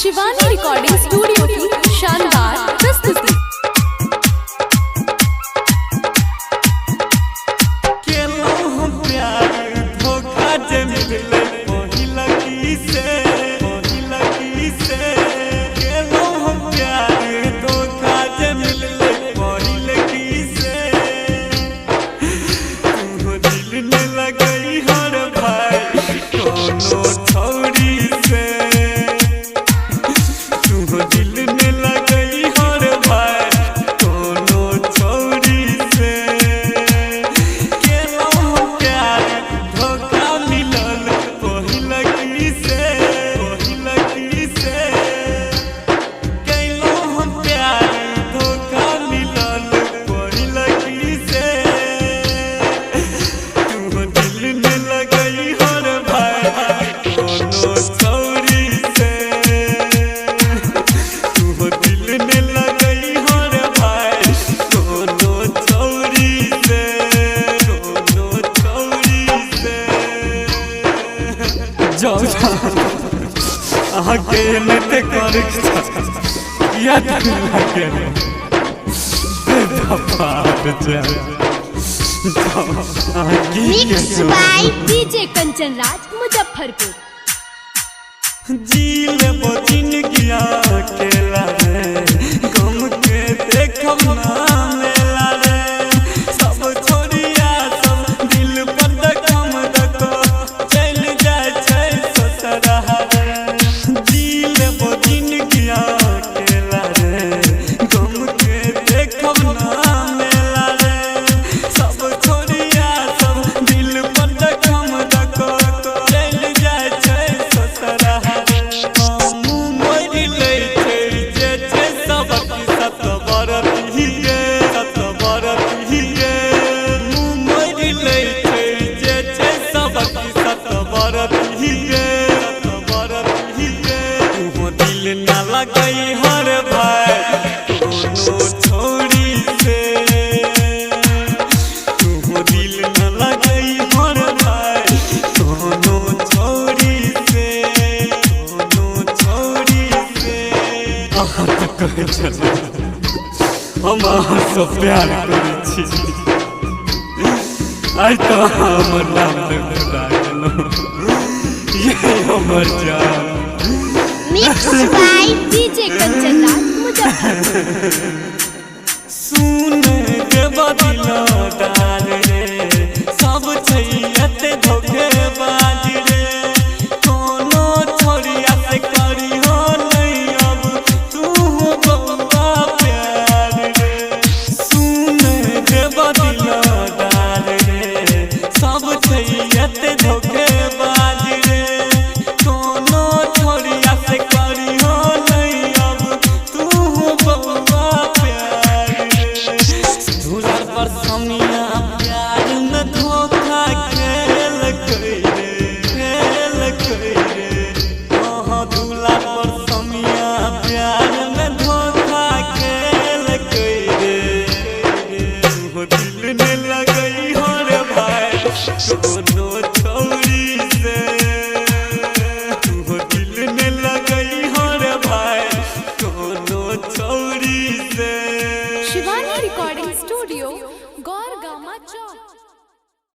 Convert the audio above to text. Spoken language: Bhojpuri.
शिवानी रिकॉर्डिंग स्टूडियो की शानदार प्रस्तुति। आगे नते कर या आगे mix by DJ Kanchan Raj Muzaffarpur. जील बचिन किया अकेला रे गम के देखम ना मेला रे सब छोड़िया सब दिल पर दकम दको चल जाए छै ससुरा रे जील बचिन किया अकेला रे गम के देखम ना मेला रे सब छोड़िया सब दिल पर दकम दको चल जाए छै ससुरा गई हर भाई कोनो छोड़ी से तुम दिल न लगई हर भाई कोनो छोड़ी से तो कहे चलो हम सब प्यार करै छी आई तो हमर नाम खुदा गेलो ये हमर जान। Mix by DJ Kanchan Raj Muzaffarpur. सुन के बदिलो डाल रे सब छैयते धोखे बाज रे कोनो छोड़िया से करी हो नहीं अब तू बब्बा प्यार रे सुन के बदिलो डाल रे सब छैयते धोखे बाज रे कोनो छोड़िया से करी हो नहीं अब तू बब्बा प्यार रे दूल्हा पर समिया प्यार में धोखा खेल कई रे हाँ दूल्हा पर समिया प्यार में धोखा खेल कई रे दिल में लगई हो रे भाई कोनो छोड़ी से दिल में लगई हो रे भाई कोनो छोड़ी से। शिवानी रिकॉर्डिंग स्टूडियो गौर गामा चौक।